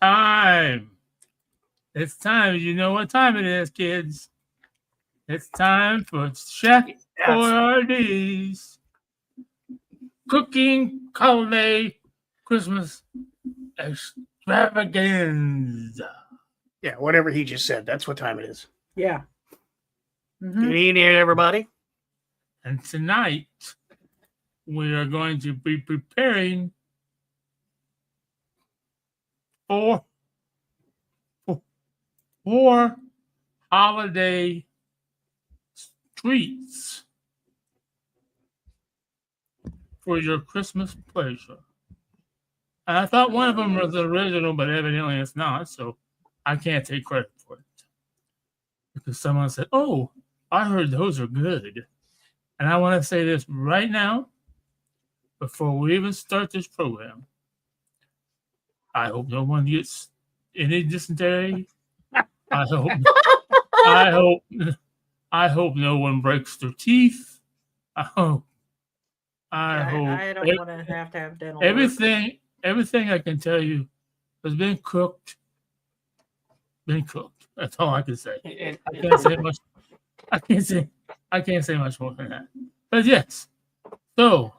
time. It's time. You know what time it is, kids. It's time for Chef Boyardee's Cooking Holiday Christmas Extravaganza. Yeah, whatever he just said. That's what time it is. Yeah. Good evening, everybody. And tonight, we are going to be preparing four holiday treats for your Christmas pleasure. And I thought one of them was the original, but evidently it's not, so I can't take credit for it. Because someone said, "Oh, I heard those are good." And I want to say this right now, before we even start this program. I hope no one gets any dysentery. I hope no one breaks their teeth. I hope. I don't want to have dental everything I can tell you has been cooked. That's all I can say. I can't say much. I can't say much more than that. But yes. So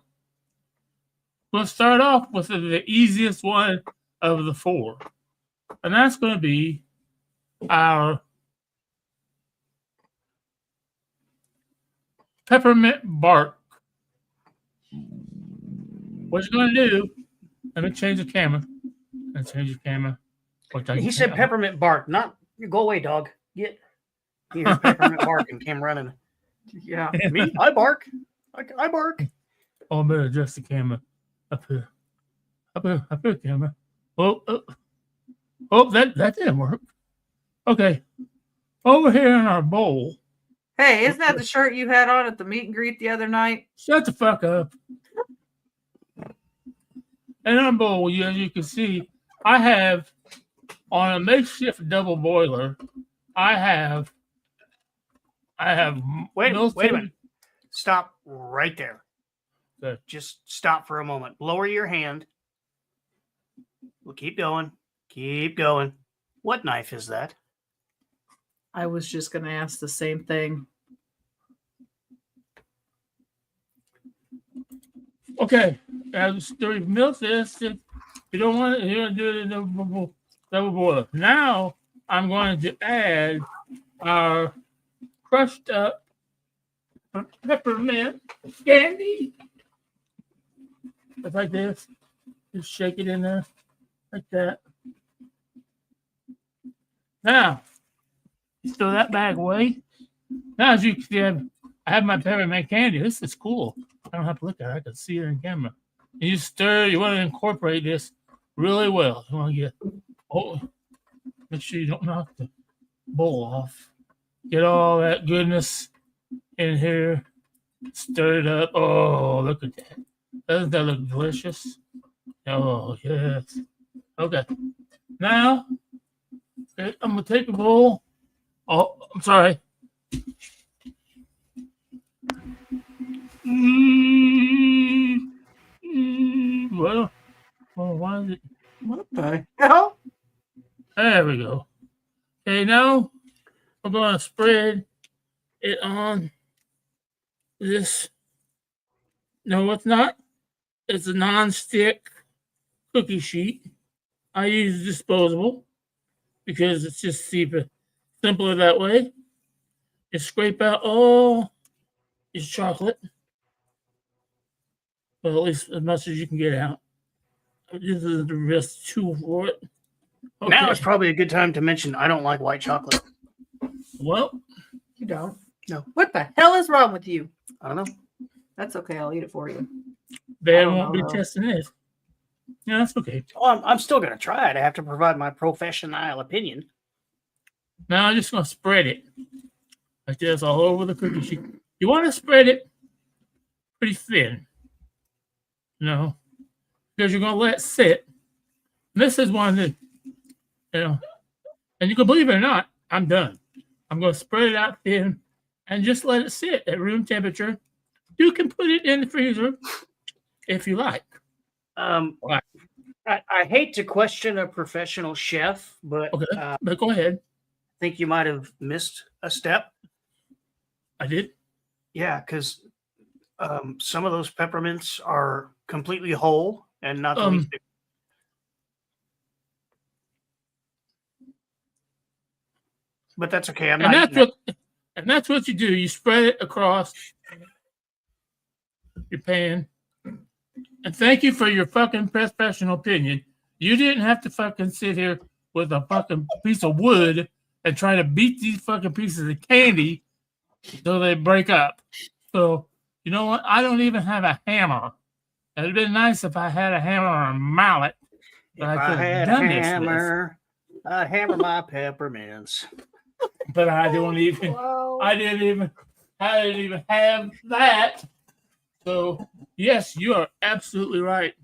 we'll start off with the easiest one of the four. And that's going to be our peppermint bark. What you're going to do, let me change the camera. He said peppermint bark, not you go away, dog. Get here, peppermint bark, and came running. Yeah. Me? I bark. I bark. Oh, I better adjust the camera up here. Up here, camera. Oh, that didn't work. Okay. Over here in our bowl. Hey, isn't that the shirt you had on at the meet and greet the other night? Shut the fuck up. In our bowl, as you can see, I have on a makeshift double boiler. I have. Wait a minute. Stop right there. Okay. Just stop for a moment. Lower your hand. We'll keep going. Keep going. What knife is that? I was just going to ask the same thing. Okay, as we milk this, if you don't want it, you're going to do it in double boiler. Now I'm going to add our crushed up peppermint candy. Just like this. Just shake it in there like that. Now, throw that bag away. Now, as you can see, I have my peppermint candy. This is cool. I don't have to look at it. I can see it in camera. And you stir. You want to incorporate this really well. You want to make sure you don't knock the bowl off. Get all that goodness in here. Stir it up. Oh, look at that. Doesn't that look delicious? Oh, yes. Okay. Now, I'm going to take a bowl. Oh, I'm sorry. Well, why is it? What the hell? There we go. Okay, now we're going to spread it on this. No, it's not. It's a non-stick cookie sheet. I use disposable because it's just simpler that way. You scrape out all your chocolate. Well, at least as much as you can get out. This is the best tool for it. Okay. Now it's probably a good time to mention I don't like white chocolate. Well, You don't? No. What the hell is wrong with you? I don't know. That's okay. I'll eat it for you. they don't won't be know. testing this. Yeah, that's okay. Oh, I'm still going to try it. I have to provide my professional opinion. Now I'm just going to spread it like this all over the cookie sheet. You want to spread it pretty thin, because you're going to let it sit. This is one that, and you can believe it or not, I'm done. I'm going to spread it out thin and just let it sit at room temperature. You can put it in the freezer if you like. I hate to question a professional chef, but Okay, I but go ahead. think you might have missed a step. I did. Yeah, because some of those peppermints are completely whole and not the least bit. But that's okay. I'm And not that's eating it. what, and that's what you do. You spread it across your pan. And thank you for your fucking professional opinion. You didn't have to fucking sit here with a fucking piece of wood and try to beat these fucking pieces of candy so they break up. So, you know what? I don't even have a hammer. It'd been nice if I had a hammer or a mallet. If I I could've had a done this with. hammer, I'd hammer my peppermints. But I don't even. Wow. I didn't even have that. So yes, you are absolutely right,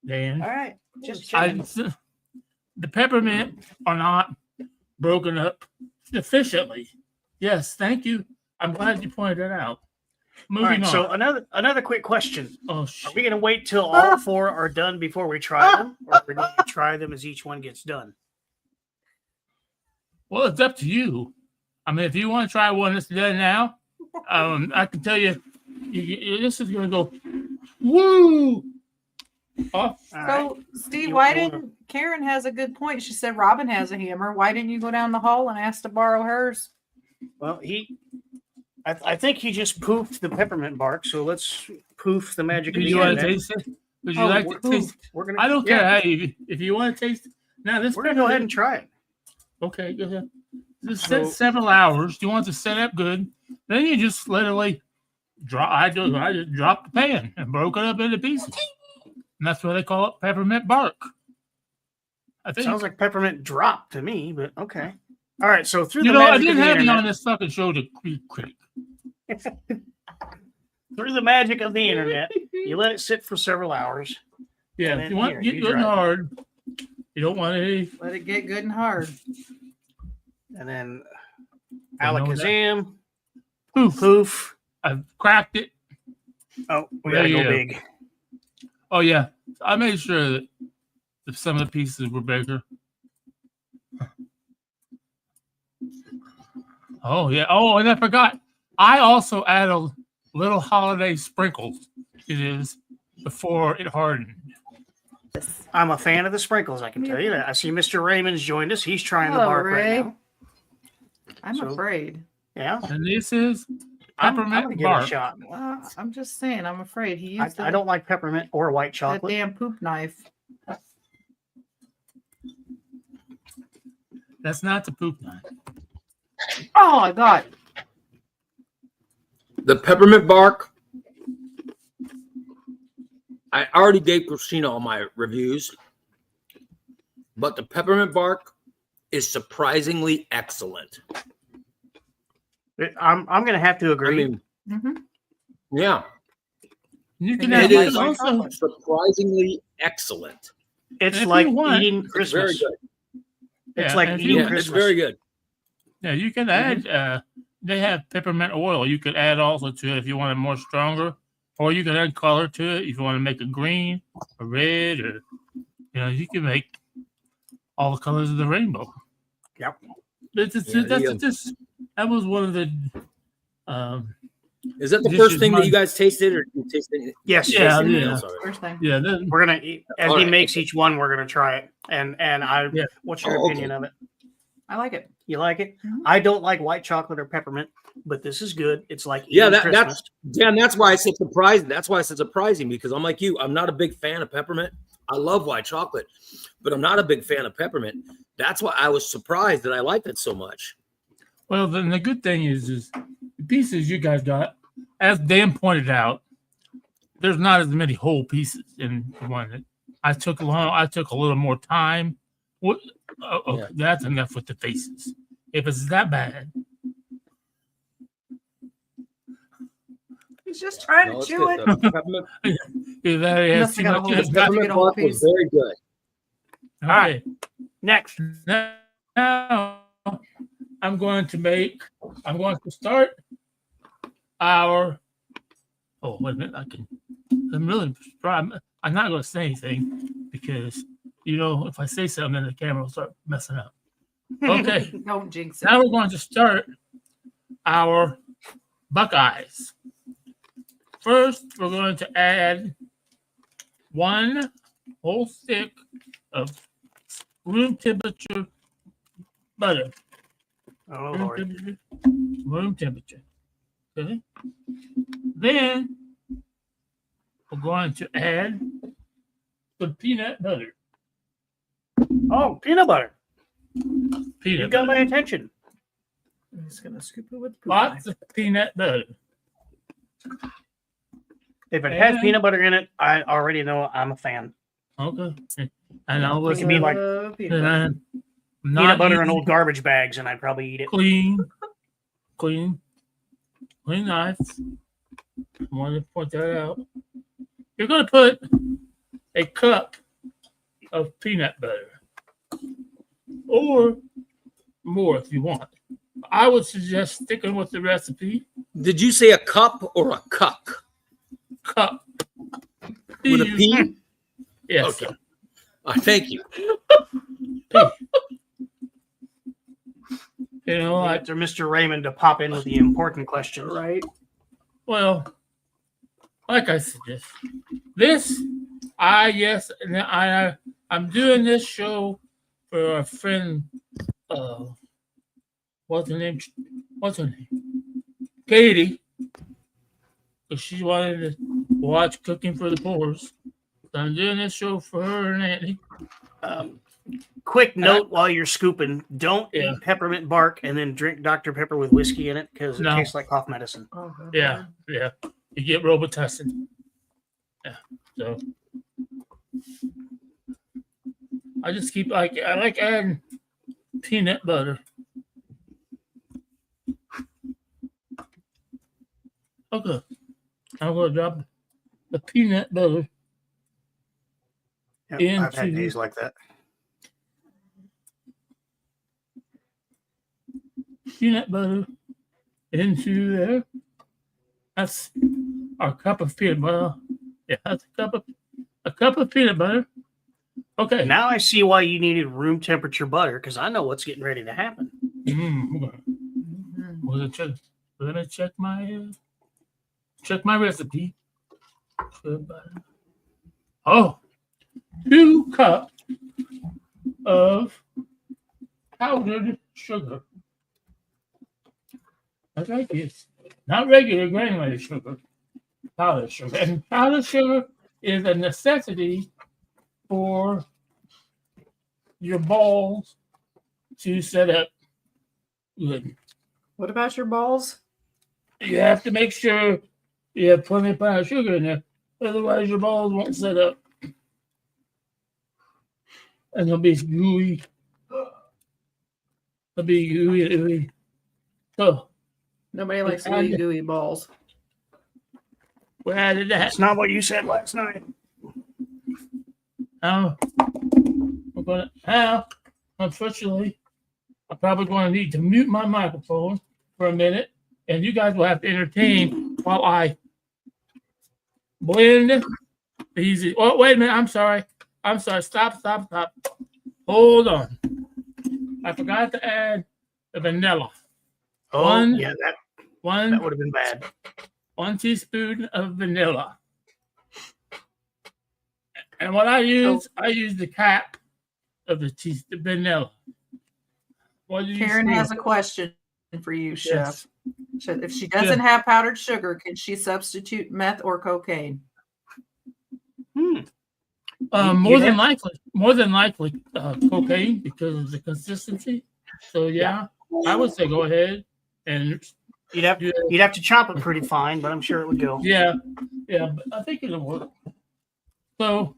Dan. All right, just I, checking. the peppermint are not broken up sufficiently. Yes, thank you. I'm glad you pointed that out. All Moving right, on. so another quick question. Oh Are shit. we going to wait till all four are done before we try them, or are we going to try them as each one gets done? Well, it's up to you. I mean, if you want to try one that's done now, I can tell you, this is going to go woo off. All right. So, Steve, You- why you wanna- didn't Karen has a good point? She said Robin has a hammer. Why didn't you go down the hall and ask to borrow hers? Well, I think he just poofed the peppermint bark. So let's poof the magic Do of the you want to internet. taste it? Would you Oh, like we're- to taste? We're gonna. I don't yeah, care how you, if you want to taste it. Now this We're gonna go ahead and try it. Okay, go ahead. This So- set several hours. You want to set up good. Then you just literally drop. I just dropped the pan and broke it up into pieces. And that's why they call it peppermint bark. I think. Sounds like peppermint drop to me, but okay. All right, so through You the know, I magic of didn't the have you internet, on this fucking show to critic. through the magic of the internet, you let it sit for several hours. Yeah, And if then you want here, get you good and try it. hard. You don't want any. Let it get good and hard. And then I know that. alakazam, Poof. poof. I've cracked it. Oh, we There gotta you go go. big. Oh yeah, I made sure that some of the pieces were bigger. Oh yeah. Oh, and I forgot. I also added little holiday sprinkles. It is before it hardened. I'm a fan of the sprinkles, I can tell you that. I see Mr. Raymond's joined us. He's trying the Hello, bark Ray. right now. I'm So- afraid. Yeah. And this is I'm peppermint gonna give it a bark. shot. Well, I'm just saying, I'm afraid he I used don't like peppermint or white that chocolate. damn poop knife. That's not the poop knife. Oh my god. The peppermint bark. I already gave Christina all my reviews, but the peppermint bark is surprisingly excellent. I'm gonna have to I agree. mean, Mm-hmm. yeah, You can It add is. also. surprisingly excellent. It's if you like want, eating It's very Christmas. good. It's Yeah, like and if eating you- Yeah, Christmas. it's very good. Yeah, you can add. They have peppermint oil. You could add also to it if you want it more stronger, or you can add color to it if you want to make it green or red, or you can make all the colors of the rainbow. Yep. That was one of the. Is that the This first is thing my- that you guys tasted, or you tasted? Yes. Yeah, anything yeah. else already? First thing. Yeah, then, We're gonna eat as All he right. makes each one. We're gonna try it. And Yeah. what's your Oh, opinion okay. of it? I like it. You like it? Mhm. I don't like white chocolate or peppermint, but this is good. It's like Yeah, eating Christmas. that's why I said surprising. That's why I said surprising, because I'm like you. I'm not a big fan of peppermint. I love white chocolate, but I'm not a big fan of peppermint. That's why I was surprised that I liked it so much. well, then the good thing is the pieces you guys got, as Dan pointed out, there's not as many whole pieces in the one. I took a little more time. What? Okay, Yeah. that's enough with the faces. If it's that bad, He's just trying No, to it's chew good. it. The peppermint, if that has Must too have got a much. hold of the Got to peppermint get a whole bark was piece. very good. Okay. Next, Now I'm going to start our. Oh, wait a minute. I'm really. I'm not going to say anything because You know, if I say something, the camera will start messing up. Okay. Don't jinx it. Now we're going to start our Buckeyes. First, we're going to add 1 whole stick of room temperature butter. Oh, Room Lord. temperature. Room temperature. Okay. Then we're going to add some peanut butter. Oh, peanut butter. Peanut You got butter. my attention. I'm just gonna scoop it with the poop Lots of peanut butter. If it has And- peanut butter in it, I already know I'm a fan. Okay. And I'll It listen could be like peanut butter. and I'm not peanut butter in using old garbage bags, and I'd probably eat it. clean knife. I want to point that out. You're going to put a cup of peanut butter or more if you want. I would suggest sticking with the recipe. Did you say a cup or a cuck? Cup. With a P? Yes. Okay. Thank you. You know, like, After Mr. Raymond to pop in with the important questions. Right. well, like I said, I'm doing this show for a friend. What's her name? Katie. 'Cause she wanted to watch Cooking for the Poors. So I'm doing this show for her and Andy. Quick note while you're scooping: don't Yeah. eat peppermint bark and then drink Dr. Pepper with whiskey in it because it No. tastes like cough medicine. Yeah. You get Robitussin. Yeah. So I just keep I like adding peanut butter. Okay. I'm gonna drop the peanut butter. Yep, I've had Into- days like that. Peanut butter into there. That's our cup of peanut butter. Yeah, that's a cup of peanut butter. Okay. Now I see why you needed room temperature butter because I know what's getting ready to happen. Mhm. Let me check my recipe. Oh, 2 cups of powdered sugar. That's like this. Not regular granulated sugar. Powdered sugar. And powdered sugar is a necessity for your balls to set up good. What about your balls? You have to make sure you have plenty of powdered sugar in there. Otherwise, your balls won't set up. And they'll be gooey. They'll be gooey. So, Nobody likes I- gooey gooey balls. we added that. That's not what you said last night. Now, unfortunately, I'm probably going to need to mute my microphone for a minute, and you guys will have to entertain while I blend these. Oh, wait a minute. I'm sorry. Stop. Hold on. I forgot to add the vanilla. Oh, One- yeah, that One would have been bad. 1 teaspoon of vanilla. And what I use the cap of the vanilla. What did you Karen say? has a question for you, Yes. Chef. If she doesn't have powdered sugar, can she substitute meth or cocaine? You- More you than likely, cocaine because of the consistency. So yeah, I would say go ahead and You'd have to chop it pretty fine, but I'm sure it would go. yeah. But I think it'll work. So,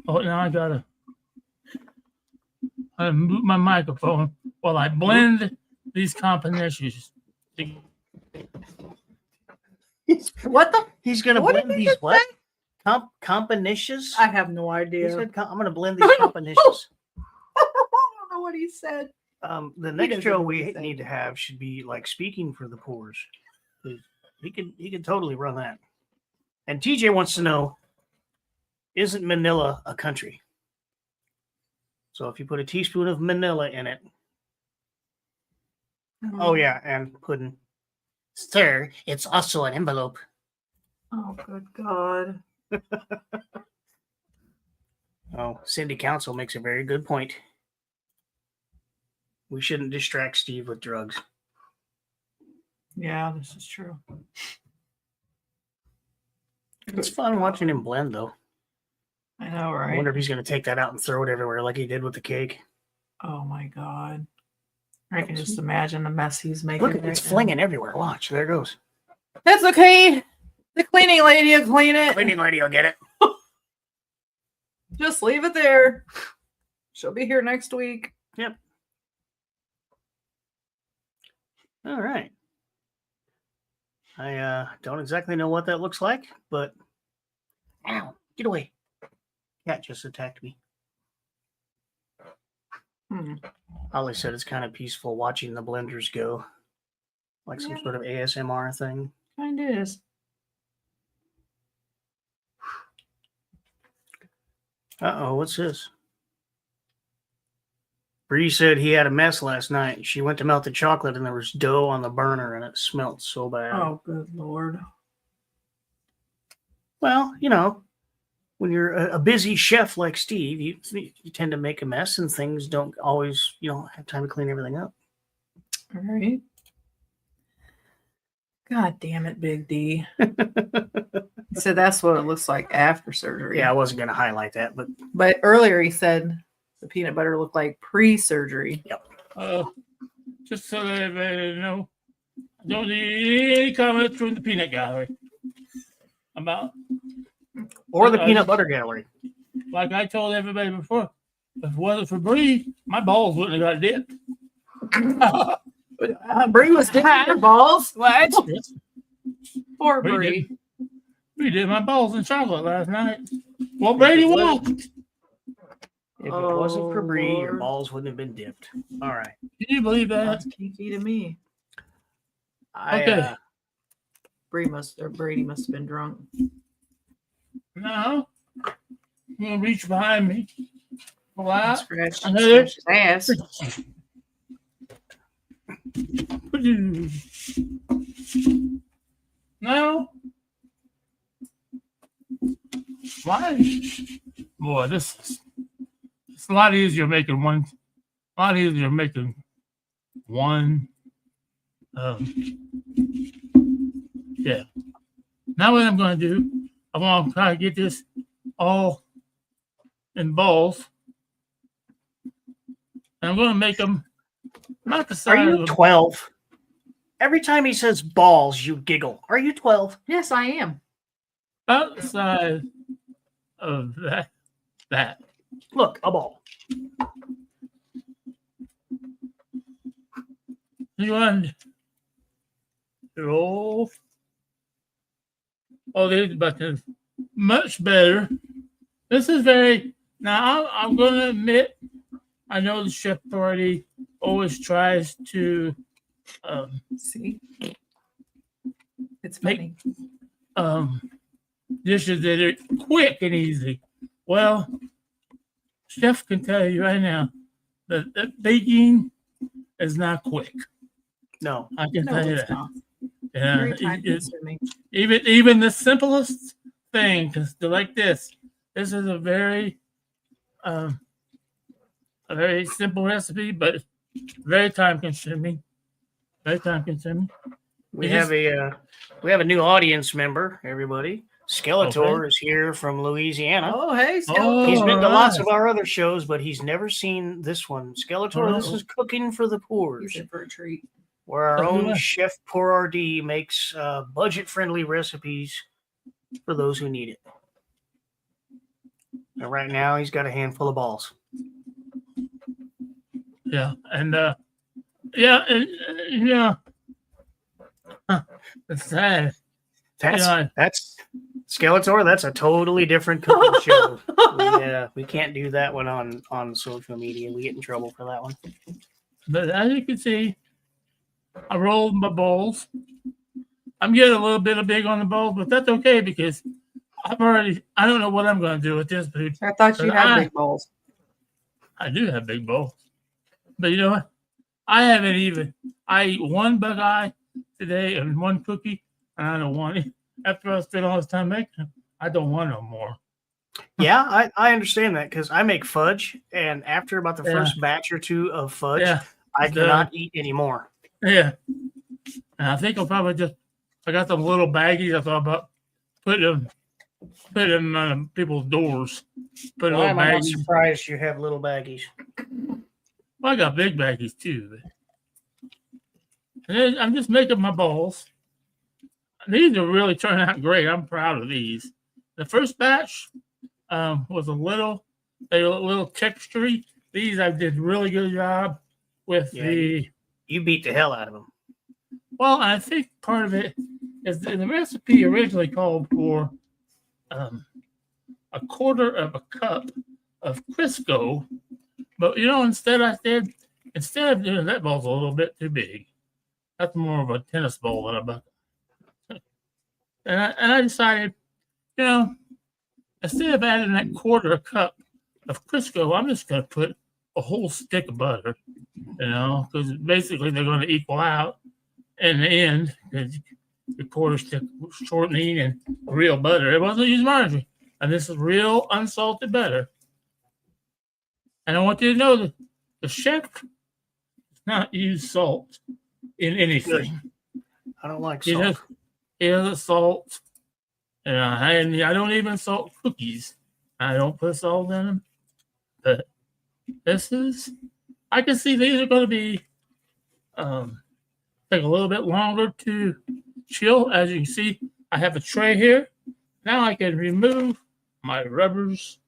now I gotta mute my microphone while I blend these combinations. What the? He's gonna What did blend he these just what? Combinations? I have no He idea. said, I'm gonna blend these combinations. I don't know what he said. The next doesn't show know what we he's saying. need to have should be like speaking for the poors. He can totally run that. And TJ wants to know, isn't Manila a country? So if you put a teaspoon of vanilla in it. Oh, yeah. And pudding. Sir, it's also an envelope. Oh, good God. Oh, Cindy Council makes a very good point. We shouldn't distract Steve with drugs. Yeah, this is true. It's fun watching him blend, though. I know, I right? wonder if he's going to take that out and throw it everywhere like he did with the cake. Oh my God. I can just imagine the mess he's making. Look, it's right now. flinging everywhere. Watch, there it goes. That's okay. The cleaning lady will clean it. Cleaning lady will get it. Just leave it there. She'll be here next week. All right. I don't exactly know what that looks like, but ow, get away. Cat just attacked me. Holly said it's kind of peaceful watching the blenders go. Like some Yeah. sort of ASMR thing. Kind of is. Uh-oh, what's this? Bree said he had a mess last night. She went to melt the chocolate and there was dough on the burner and it smelled so bad. Oh, good Lord. Well, you know, when you're a busy chef like Steve, you tend to make a mess and things don't always, have time to clean everything up. All right. God damn it, Big D. He said that's what it looks like after surgery. Yeah, I wasn't going to highlight that, but But earlier he said the peanut butter looked like pre-surgery. Just so that everybody know, I don't need any comments from the peanut gallery about, or the Uh-oh. peanut butter gallery. like I told everybody before, if it wasn't for Bree, my balls wouldn't have got dipped. Brie was dipping her balls. What? Poor Bree Brie. did. Bree did my balls in chocolate last night. Well, Brady walked. Can If it wasn't for Oh, Bree, your Lord. balls wouldn't have been dipped. All right. you believe that? That's kinky to me. Okay. Brady must have been drunk. Now, I'm going to reach behind me. Pull And out. scratched Another- his ass. No. Why? Boy, it's a lot easier making one. A lot easier making one. Yeah. Now what I'm going to do, I want to try to get this all in balls. And I'm going to make them not the Are size you of 12? Every time he says balls, you giggle. Are you 12? Yes, I am. about the size of that. Look, a ball. You want to roll? Oh, these buttons much better. This is very. Now I'm going to admit, I know the chef party always tries to See? It's Make- funny. dishes that are quick and easy. Well, chef can tell you right now that baking is not quick. No. I can No, tell you it's that. not. Yeah, Very time consuming. even the simplest thing, because like this is a very simple recipe, but very time consuming. Very time consuming. We It have a new audience member, everybody. Skeletor Okay. is here from Louisiana. Oh, hey, Oh, Skeletor. He's been to lots right. of our other shows, but he's never seen this one. Skeletor, this Oh. is Cooking for the Poor, He's in for a treat. where our Oh, own yeah. Chef Pourardi makes budget-friendly recipes for those who need it. And right now, he's got a handful of balls. Yeah, and it's sad. Yeah. That's Skeletor. That's a totally different cooking show. We can't do that one on social media. We get in trouble for that one. But as you can see, I rolled my bowls. I'm getting a little bit of big on the bowls, but that's okay because I don't know what I'm going to do with this food. I thought you But I- had big balls. I do have big bowls. But you know what? I ate one Buckeye today and one cookie, and I don't want it. After I spent all this time making them, I don't want no more. Yeah, I understand that because I make fudge, and after about the Yeah. first batch or two of fudge, Yeah, I the- cannot eat anymore. yeah. And I think I'll probably I got some little baggies. I thought about putting them on people's doors. Put Why little am I not baggies. surprised you have little baggies? Well, I got big baggies too. And then I'm just making my balls. These are really turning out great. I'm proud of these. The first batch was they were a little textury. These I did really good job with Yeah. You beat the hell out of them. Well, I think part of it is the recipe originally called for a quarter of a cup of Crisco, but instead of doing that bowl's a little bit too big. That's more of a tennis ball than a bucket. And I decided, instead of adding that quarter cup of Crisco, I'm just going to put a whole stick of butter, because basically they're going to equal out in the end, because the quarter stick shortening and real butter. It wasn't used margarine, and this is real unsalted butter. And I want you to know that the chef does not use salt in anything. I don't like He salt. doesn't salt, and I don't even salt cookies. I don't put salt in them. But I can see these are going to be take a little bit longer to chill. As you can see, I have a tray here. Now I can remove my rubbers.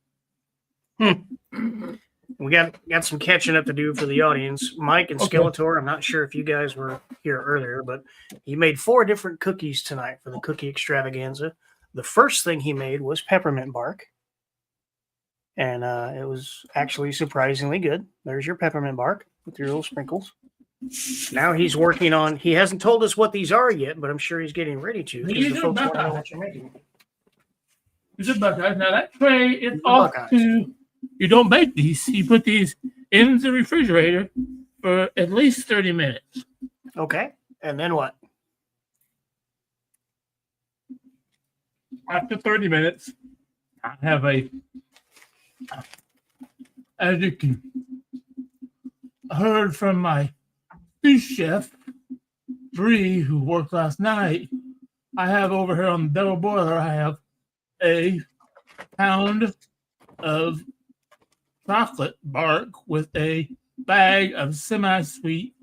We got some catching up to do for the audience. Mike and Okay. Skeletor, I'm not sure if you guys were here earlier, but he made 4 different cookies tonight for the cookie extravaganza. The first thing he made was peppermint bark. And it was actually surprisingly good. There's your peppermint bark with your little sprinkles. Now he's working on, he hasn't told us what these are yet, but I'm sure he's getting ready to. Because These the are folks want to know Buckeyes. what you're making. These are Buckeyes. Now that tray is These are off Buckeyes. to. You don't bake these. You put these in the refrigerator for at least 30 minutes. Okay. And then what? After 30 minutes, I have as you can heard from my sous chef, Bree, who worked last night, I have over here on the double boiler, I have a pound of chocolate bark with a bag of semi-sweet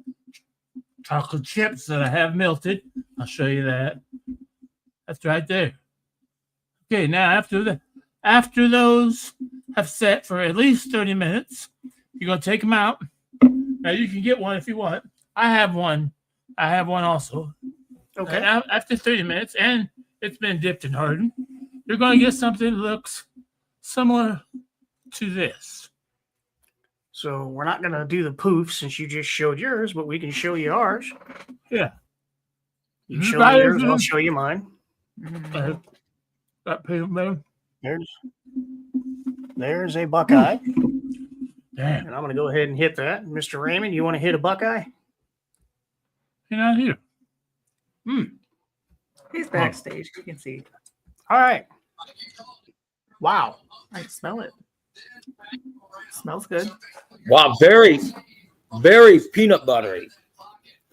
chocolate chips that I have melted. I'll show you that. That's right there. Okay, now after those have set for at least 30 minutes, you're gonna take them out. Now you can get one if you want. I have one. I have one also. Okay. And after 30 minutes, and it's been dipped and hardened, you're gonna get something that looks similar to this. So we're not going to do the poof since you just showed yours, but we can show you ours. Yeah. You can show Right, me yours, mhm. I'll show you mine. Got peanut butter. There's a Buckeye, Damn, and I'm going to go ahead and hit that. Mr. Raymond, you want to hit a Buckeye? you're not here. He's backstage. You can see. All right. Wow. I smell it. Smells good. Wow, very, very peanut buttery.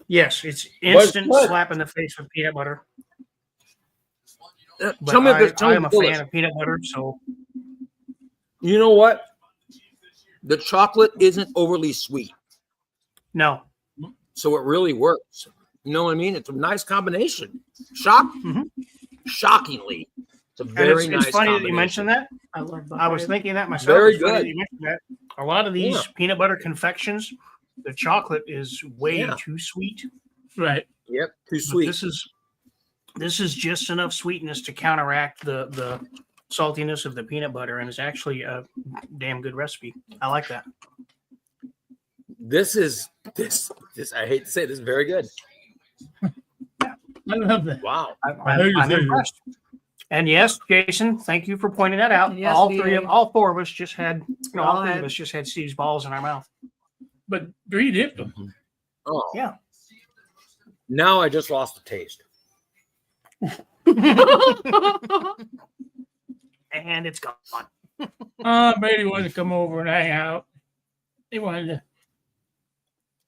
Yes, it's What's instant what? slap in the face with peanut butter. But Tell me if it's I am a fan delicious. of peanut butter, so You know what? The chocolate isn't overly sweet, no. so it really works. You know what I mean? It's a nice combination. Mhm. Shockingly, it's a And very it's nice. funny that you mentioned that. I love I was Buckeye. thinking that myself. Very It's funny good. that you mentioned that. A lot of these Yeah. peanut butter confections, the chocolate is way Yeah. too sweet. Right. Yep, too But sweet. this is just enough sweetness to counteract the saltiness of the peanut butter, and it's actually a damn good recipe. I like that. This. I hate to say it, this is very good. I love that. Wow. heard you I'm say that. impressed. And yes, Jason, thank you for pointing that out. Yes, all DA. all 4 of us just had No, All all three of had- us just had Steve's balls in our mouth. But Bree dipped them. Oh, Yeah. Now I just lost the taste. And it's gone. Brady wanted to come over and hang out. He wanted to.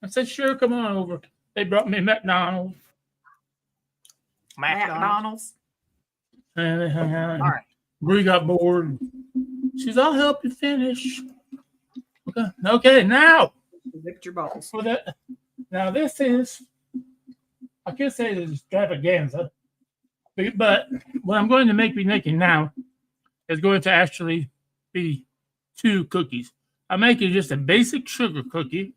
I said, sure, come on over. They brought me McDonald's McDonald's. and they hung out. And All right. Bree got bored. She's, I'll help you finish. Okay, now Licked your balls. for that. Now this is, I could say this is extravaganza, but what I'm going to be making now is going to actually be 2 cookies. I'm making just a basic sugar cookie,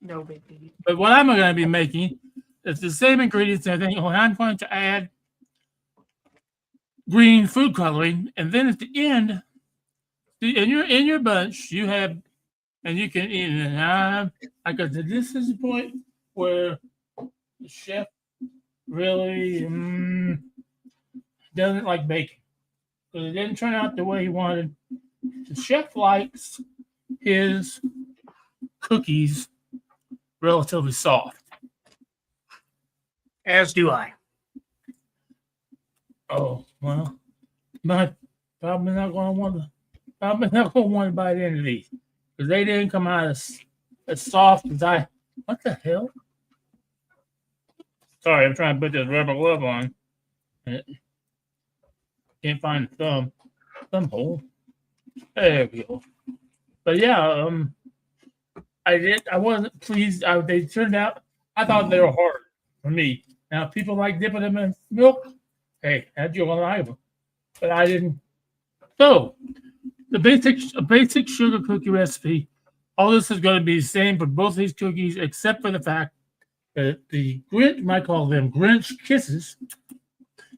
No big deal. but what I'm going to be making is the same ingredients and everything. Only I'm going to add green food coloring, and then at the end, in your bunch, you have, and you can eat it. I got this is the point where the chef really doesn't like bacon because it didn't turn out the way he wanted. The chef likes his cookies relatively soft. As do I. Oh well, but probably not going to want to bite into these because they didn't come out as soft as I. What the hell? Sorry, I'm trying to put this rubber glove on. Can't find the thumb hole. There we go. But yeah, I wasn't pleased. They turned out. I thought they were hard for me. Now people like dipping them in milk. Hey, that's your life. But I didn't. So the basic sugar cookie recipe. All this is going to be the same for both these cookies, except for the fact that the Grinch, might call them Grinch Kisses,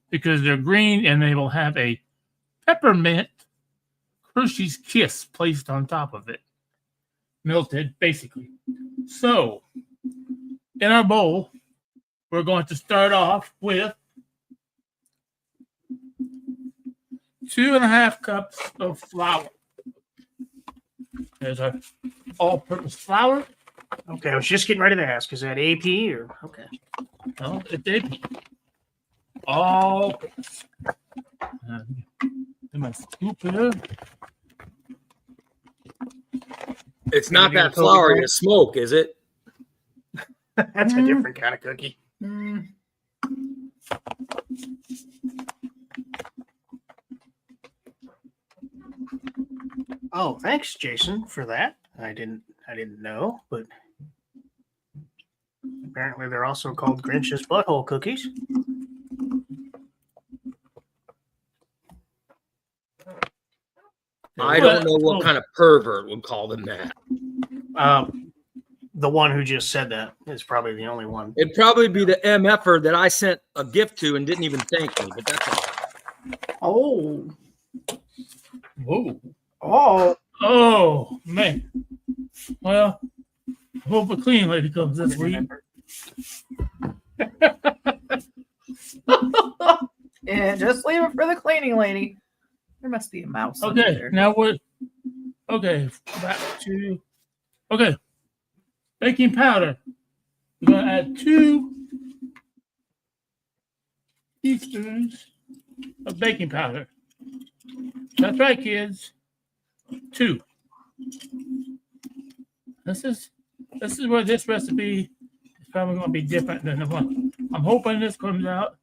because they're green and they will have a peppermint Hershey's Kiss placed on top of it, melted basically. So in our bowl, we're going to start off with 2.5 cups of flour. There's our all-purpose flour. Okay, I was just getting ready to ask, is that AP or okay? No, it's AP. All-purpose. Do my scoop here. It's not Gonna that do the flour Toby you smoke, is it? That's a different kind of cookie. Mm. Oh, thanks, Jason, for that. I didn't know, but apparently they're also called Grinch's butthole cookies. I don't know what kind of pervert would call them that. The one who just said that is probably the only one. It'd probably be the MFer that I sent a gift to and didn't even thank me, but that's all. Oh. Whoa. Oh. Oh, man. Well, hope a clean lady comes this week. Yeah, just leave it for the cleaning lady. There must be a mouse. under Okay, there. now what? Okay, back to. Okay, baking powder. We're going to add 2 teaspoons of baking powder. That's right, kids. 2. This is where this recipe is probably going to be different than the one. I'm hoping this comes out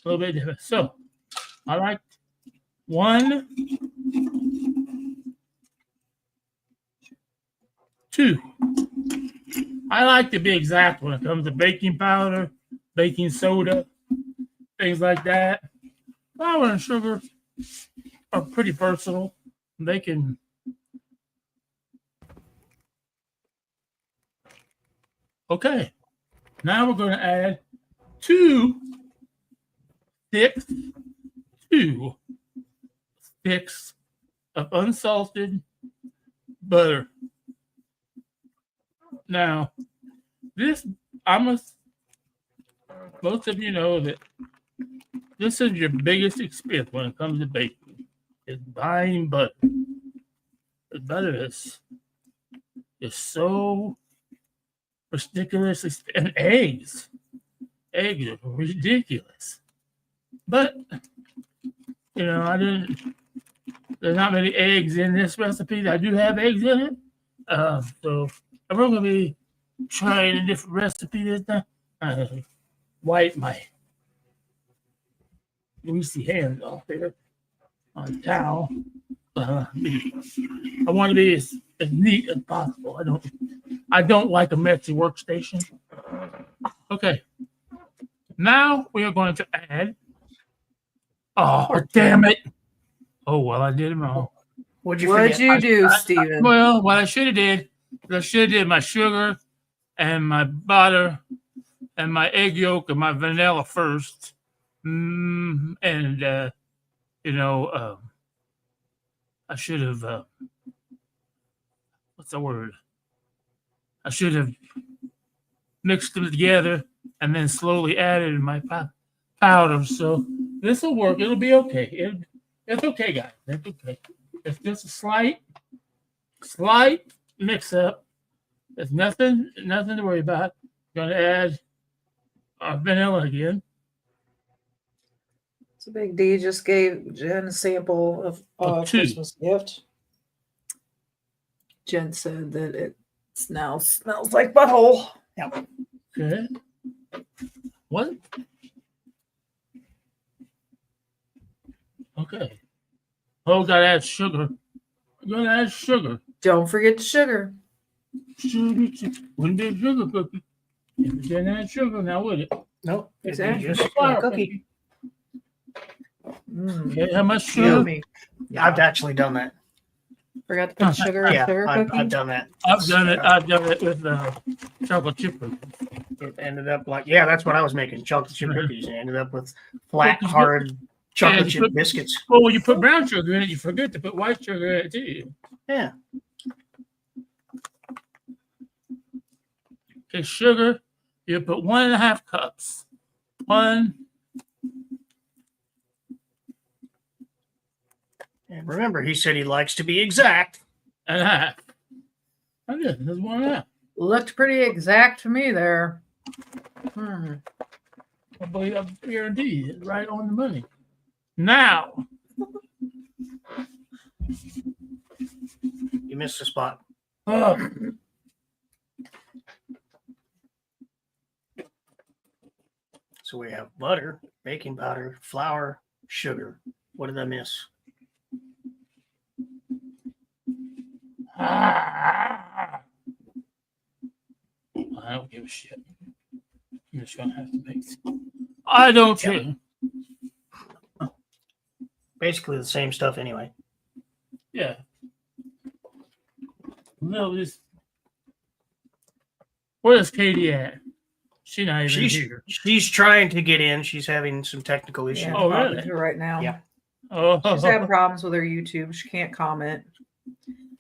a little bit different. So, I like 1, 2. I like to be exact when it comes to baking powder, baking soda, things like that. Flour and sugar are pretty versatile. They can. Okay. Now we're going to add 2 sticks of unsalted butter. Now, most of you know that this is your biggest expense when it comes to baking, is buying butter. The butter is so ridiculously, and eggs are ridiculous. But there's not many eggs in this recipe. I do have eggs in it. So I'm going to be trying a different recipe this time. Wipe my greasy hands off there on a towel. I want to be as neat as possible. I don't like a messy workstation. Okay. Now we are going to add. Oh, damn it. Oh, well, I did it wrong. What'd you What'd forget? you do, Steven? Well, what I should have did my sugar and my butter and my egg yolk and my vanilla first. I should have, what's the word? I should have mixed them together and then slowly added my powder. So this will work. It'll be okay. It's okay, guys. It's okay. It's just a slight mix up. There's nothing to worry about. Going to add our vanilla again. So Big D just gave Jen a sample of two. Christmas gift. Jen said that it now smells like butthole. Okay. What? Okay. Oh, gotta add sugar. Gotta add sugar. Don't forget the sugar. Wouldn't be a sugar cookie if you didn't add sugar now, would it? Nope. It's Exactly. just a Flour cookie. Okay, how much sugar? Yummy. I've actually done that. Forgot to put sugar in Yeah, sugar I've cookie. done that. I've done it with chocolate chip cookies. It ended up that's what I was making, chocolate chip cookies. It ended up with flat, Cookies. hard chocolate you chip put- biscuits. Well, when you put brown sugar in it, you forget to put white sugar in it too. Yeah. Okay, sugar, you put 1.5 cups. 1. And remember, he said he likes to be exact. And a half. Oh, yeah, there's 1.5. Looked pretty exact to me there. I believe I guarantee it's right on the money. Now, You missed a spot. So we have butter, baking powder, flour, sugar. What did I miss? I don't give a shit. I'm just gonna have to make. I don't care. Basically the same stuff anyway. Yeah. No, this. Where's Katie at? She not even here. She's trying to get in. She's having some technical issues. Yeah, Oh, talking really? to her right now. Yeah. Oh, She's having problems with her YouTube. She can't comment.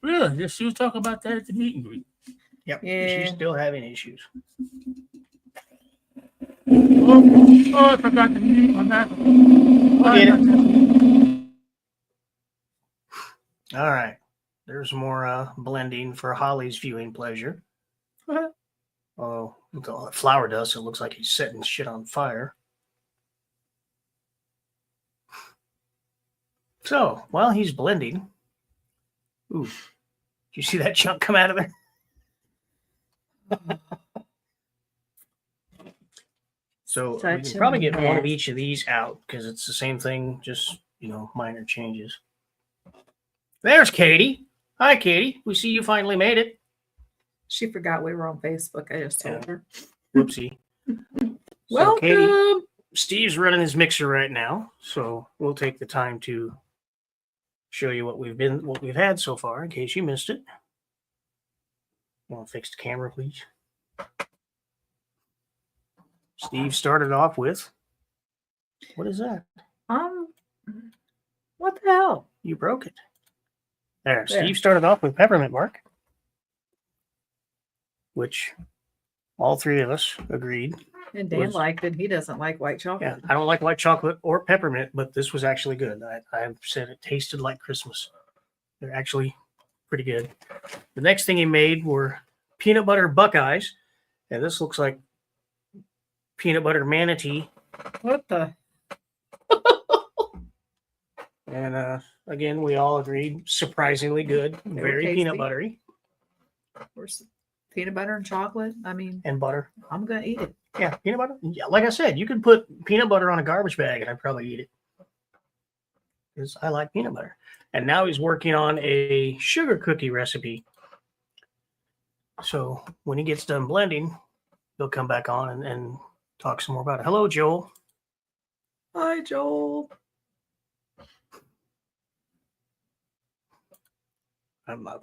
really? Yes, she was talking about that at the meet and greet. Yep. Yeah. She's still having issues. Oh, I forgot to mute my back. Get All right. There's more blending for Holly's viewing pleasure. Oh, look at all that flour dust. It looks like he's setting shit on fire. So, while he's blending, ooh, did you see that chunk come out of there? So we Such can a probably get one of mess. each of these out because it's the same thing, just minor changes. There's Katie. Hi, Katie. We see you finally made it. She forgot we were on Facebook. I just told Yeah. her. Whoopsie. So, Welcome. Katie, Steve's running his mixer right now, so we'll take the time to show you what we've had so far in case you missed it. Want to fix the camera, please? Steve started off with what is that? What the hell? You broke it. There. There. Steve started off with peppermint bark, which all three of us agreed. And Dan Was- liked it. He doesn't like white chocolate. Yeah, I don't like white chocolate or peppermint, but this was actually good. I said it tasted like Christmas. They're actually pretty good. The next thing he made were peanut butter Buckeyes, and this looks like peanut butter manatee. What the? And again, we all agreed, surprisingly good, They were very tasty. peanut buttery Where's peanut butter and chocolate? I mean, and butter. I'm gonna eat it. Yeah, peanut butter. Yeah, like I said, you could put peanut butter on a garbage bag, and I'd probably eat it because I like peanut butter. And now he's working on a sugar cookie recipe. So when he gets done blending, he'll come back on and talk some more about it. Hello, Joel. Hi, Joel.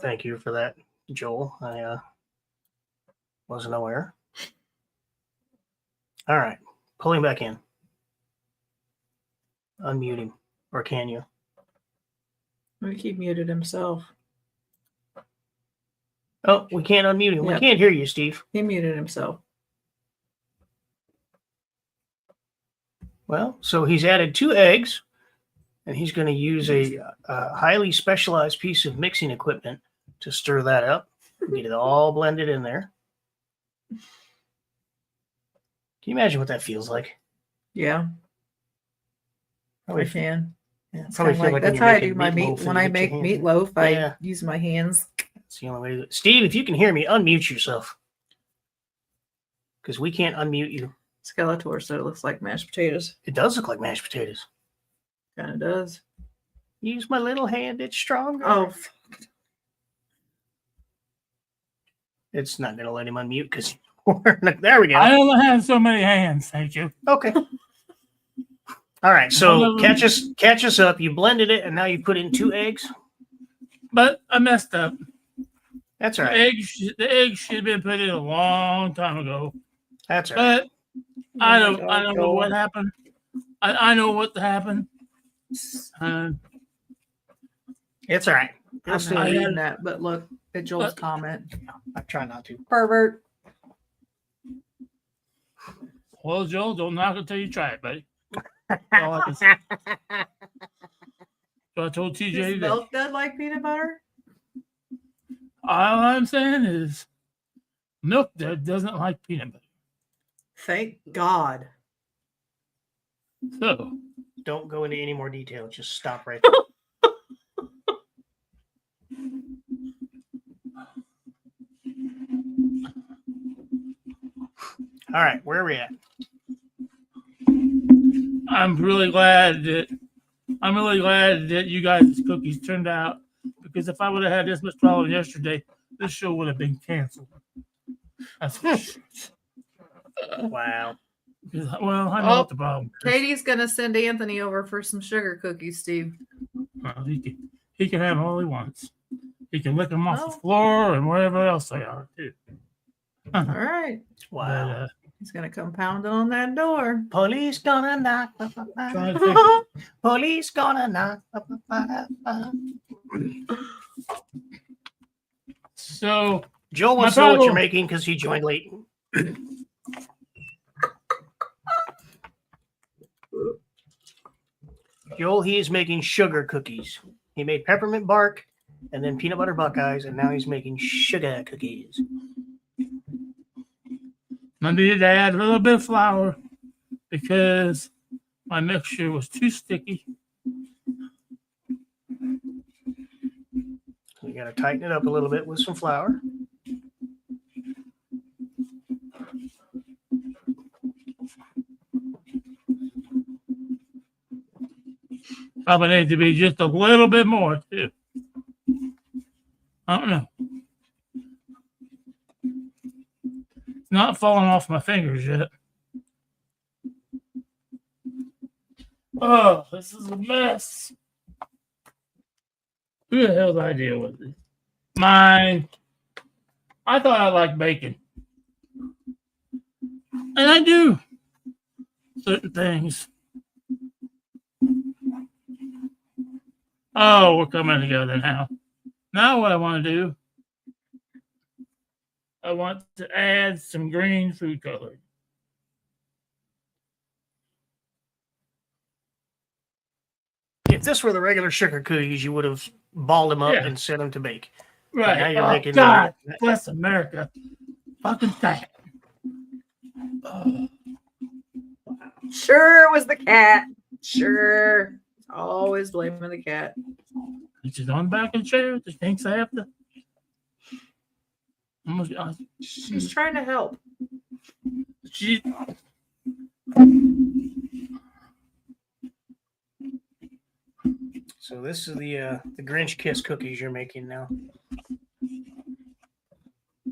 Thank you for that, Joel. I wasn't aware. All right, pull him back in. Unmute him, or can you? He muted himself. Oh, we can't unmute him. We Yep. can't hear you, Steve. He muted himself. Well, so he's added 2 eggs, and he's going to use a highly specialized piece of mixing equipment to stir that up, get it all blended in there. Can you imagine what that feels like? Yeah, I Probably, can. yeah, It's probably kinda feel like, like that's when how you're I do my making meat. meatloaf When and I you make get your hands- meatloaf, I Yeah. use my hands. It's the only way to do it. Steve, if you can hear me, unmute yourself. Because we can't unmute you. Skeletor, so it looks like mashed potatoes. It does look like mashed potatoes. Kind of does. Use my little hand, it's stronger. Oh, It's not going to let him unmute because there we go. I don't have so many hands. Thank you. Okay. All right. So catch us up. You blended it, and now you put in 2 eggs. But I messed up. That's all The right. egg should have been put in a long time ago. That's all right. But I Oh my don't God, know Joel. what happened. I know what happened. It's all right. I'm It's not I- reading that, but look at Joel's But- comment. I try not to. Pervert. Well, Joel, don't knock it until you try it, buddy. All I can say. So I told TJ Does that milk good like peanut butter? all I'm saying is milk that doesn't like peanut butter. Thank God. So Don't go into any more detail. Just stop right there. All right. Where are we at? I'm really glad that you guys' cookies turned out, because if I would have had this much problem yesterday, this show would have been canceled. That's for sure. Wow. Well, I know Oh, what the problem is. Katie's gonna send Anthony over for some sugar cookies, Steve. Well, he can have all he wants. He can lick them off Oh. the floor and wherever else they are, too. All right. Wow. But, He's gonna come pounding on that door. Police gonna knock. trying to think- Police gonna knock. so Joel wants My to know what you're problem- making because he joined late. Joel, he is making sugar cookies. He made peppermint bark and then peanut butter Buckeyes, and now he's making sugar cookies. I needed to add a little bit of flour because my mixture was too sticky. So you got to tighten it up a little bit with some flour. Probably need to be just a little bit more, too. I don't know. It's not falling off my fingers yet. Oh, this is a mess. Who the hell's idea was this? Mine. I thought I liked bacon. And I do. Certain things. Oh, we're coming together now. Now what I want to do, I want to add some green food coloring. If this were the regular sugar cookies, you would have balled them up Yeah. and sent them to bake. Right. now you're Oh, making God bless America. Fucking cat. Sure, it was the cat. Sure. Always blaming the cat. She's on the back of the chair. She thinks I have to. She's trying to help. She. So this is the Grinch Kiss cookies you're making now.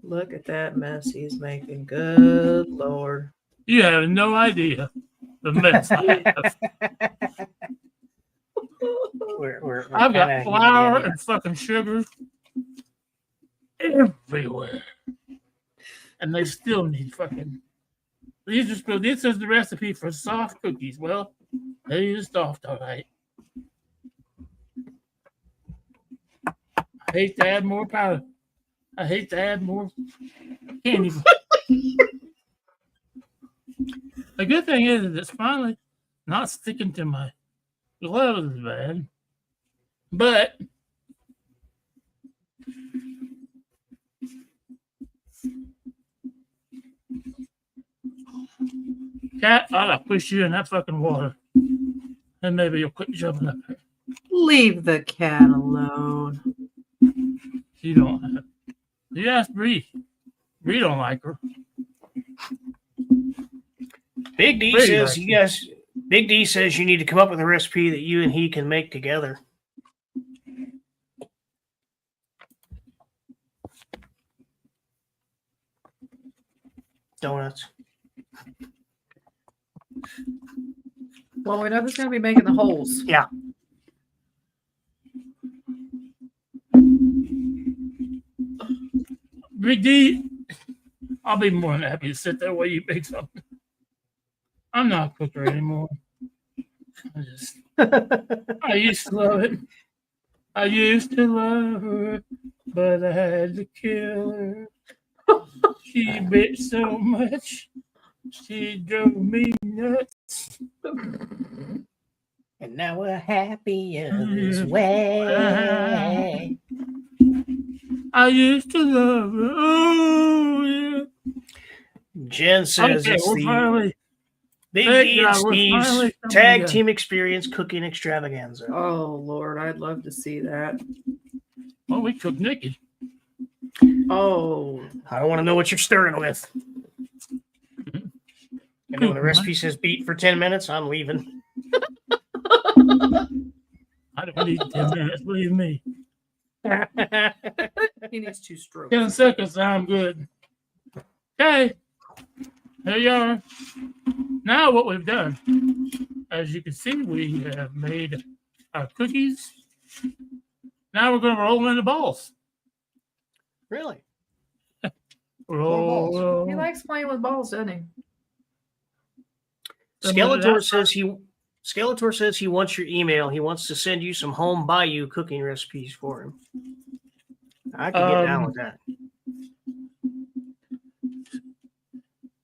Look at that mess he's making. Good Lord. You have no idea the mess I have. We're I've got kinda- flour yeah. and fucking sugar everywhere. And they still need fucking. This is the recipe for soft cookies. Well, they is soft, all right. I hate to add more powder. I hate to add more candy. The good thing is that it's finally not sticking to my gloves as bad. But Cat, I'll push you in that fucking water. And maybe you'll quit jumping up there. Leave the cat alone. You don't have. You ask Bree. Bree don't like her. Big D Pretty says nice. Big D says you need to come up with a recipe that you and he can make together. Donuts. Well, we know who's going to be making the holes. Yeah. Big D, I'll be more than happy to sit there while you make something. I'm not a cooker anymore. I used to love it. I used to love her, but I had to kill her. She bit so much, she drove me nuts. And now we're happy this way. I used to love her. Oh, yeah. Jen says Okay, it's we're the finally. Big Thank D God, and we're Steve's finally coming Tag together. Team Experience Cooking Extravaganza. Oh, Lord. I'd love to see that. Oh, we cooked naked. Oh. I don't want to know what you're stirring with. And when the recipe says beat for 10 minutes, I'm leaving. I don't need 10 minutes, believe me. He needs 2 strokes. 10 seconds, I'm good. Okay, here you are. Now, what we've done, as you can see, we have made our cookies. Now we're going to roll in the balls. Really? Roll, roll. He likes playing with balls, doesn't he? Skeletor says he wants your email. He wants to send you some home Bayou cooking recipes for him. I can get down with that.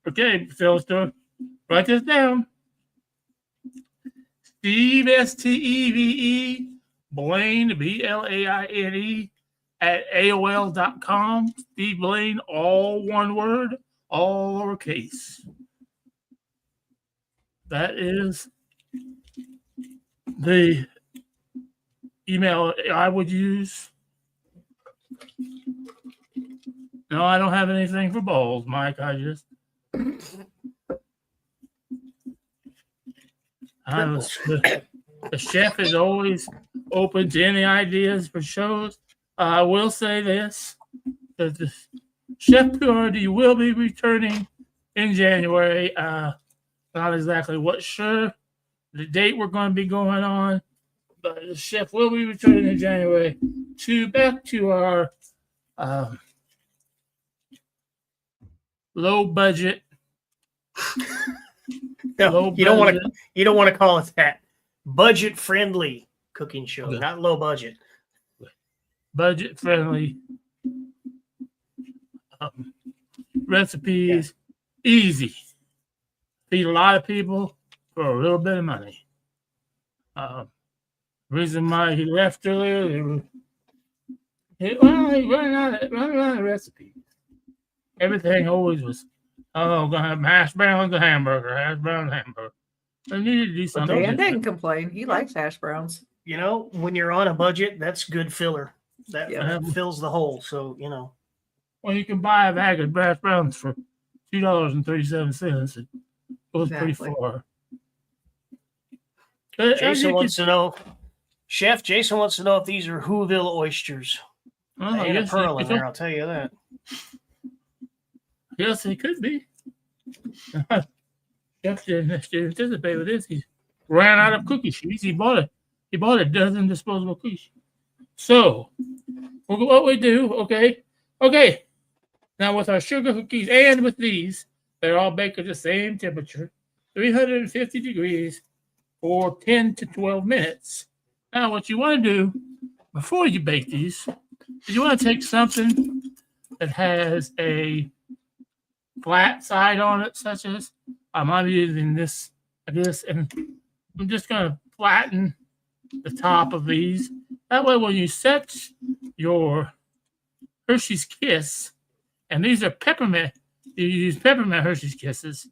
Okay, Philster, write this down. Steve, Steve, Blaine, Blaine, at AOL.com. Steve Blaine, all one word, all lowercase. That is the email I would use. No, I don't have anything for balls, Mike. The chef is always open to any ideas for shows. I will say this, that the Chef Purity will be returning in January. Not exactly what sure the date we're going to be going on, but the chef will be returning in January back to our low budget. No, you don't want to call it that. Budget friendly cooking show, Okay. not low budget. Budget friendly recipes, easy. Feed a lot of people for a little bit of money. Reason why he left earlier, Running out of recipes. Everything always was, oh, I'm gonna have hash browns and hamburger, hash browns, hamburger. I needed to do something. Dan different. didn't complain. He likes hash browns. You know, when you're on a budget, that's good filler. That, Yeah. that fills the hole. So, you know. Well, you can buy a bag of hash browns for $2.37. It goes pretty Exactly. far. Jason wants to know, Chef Jason wants to know if these are Whoville oysters. Oh, Ain't a yes, pearl in it- there, I'll tell you that. yes, it could be. Jeff didn't anticipate with this. He ran out of cookie sheets. He bought a dozen disposable cookies. So, what we do? Okay. Now with our sugar cookies and with these, they're all baked at the same temperature, 350 degrees, for 10 to 12 minutes. Now, what you want to do before you bake these is you want to take something that has a flat side on it, such as I'm using this, and I'm just going to flatten the top of these. That way, when you set your Hershey's Kiss, and these are peppermint, you use peppermint Hershey's Kisses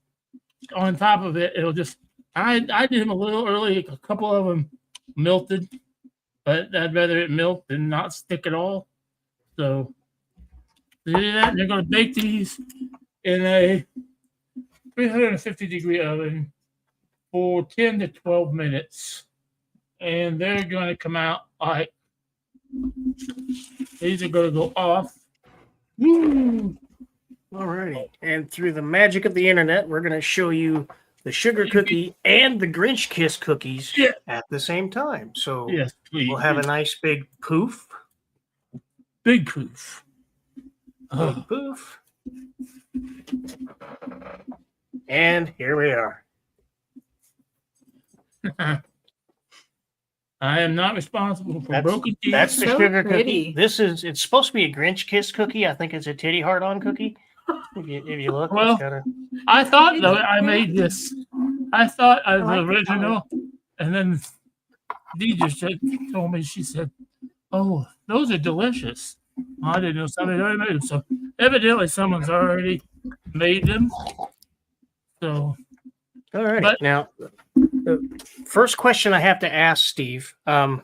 on top of it. It'll just, I did them a little early, a couple of them melted, but I'd rather it melt than not stick at all. So, you do that, and you're going to bake these in a 350 degree oven for 10 to 12 minutes. And they're going to come out like these are going to go off. Woo! Alrighty. And through the magic of the internet, we're going to show you the sugar cookie and the Grinch Kiss cookies Yeah. at the same time. So Yes, please. we'll have a nice big poof. big proof. Big poof. And here we are. I am not responsible for That's- broken teeth. That's the So sugar pretty. cookie. It's supposed to be a Grinch Kiss cookie. I think it's a titty heart on cookie. If you look, Well, it's got a, I thought though I made this. I thought I was like the original, and then Dee just told me, she said, "Oh, those are delicious." I didn't know somebody already made them, so evidently someone's already made them. So all right. But- Now, the first question I have to ask Steve. Did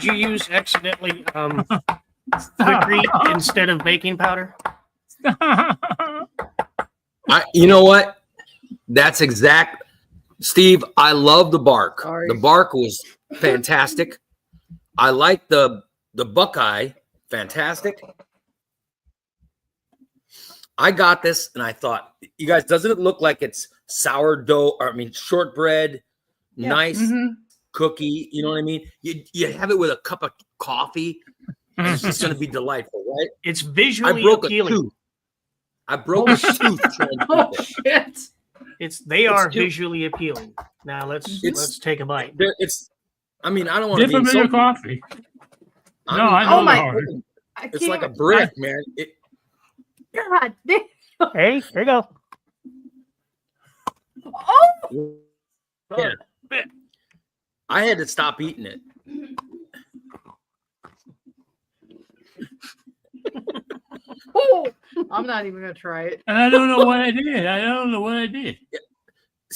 you use accidentally Quick instead of baking powder? You know what? That's exact. Steve, I love the bark. Sorry. The bark was fantastic. I like the Buckeye. Fantastic. I got this and I thought, you guys, doesn't it look like it's sourdough, or I mean shortbread, Yeah. nice Mhm. cookie, you know what I mean? You have it with a cup of coffee, and it's just gonna be delightful, right? It's I visually broke a appealing. tooth. I broke a tooth trying to do Oh this. shit! They are It's- visually appealing. Now let's take a bite. It's I mean, I don't want to be Different than your insulting. coffee. I No, mean, I know Oh my- they're hard. I it's like a can't- brick, man. God damn. Hey, here you go. Oh, Yeah. I had to stop eating it. oh. I'm not even gonna try it. And I don't know what I did. I don't know what I did.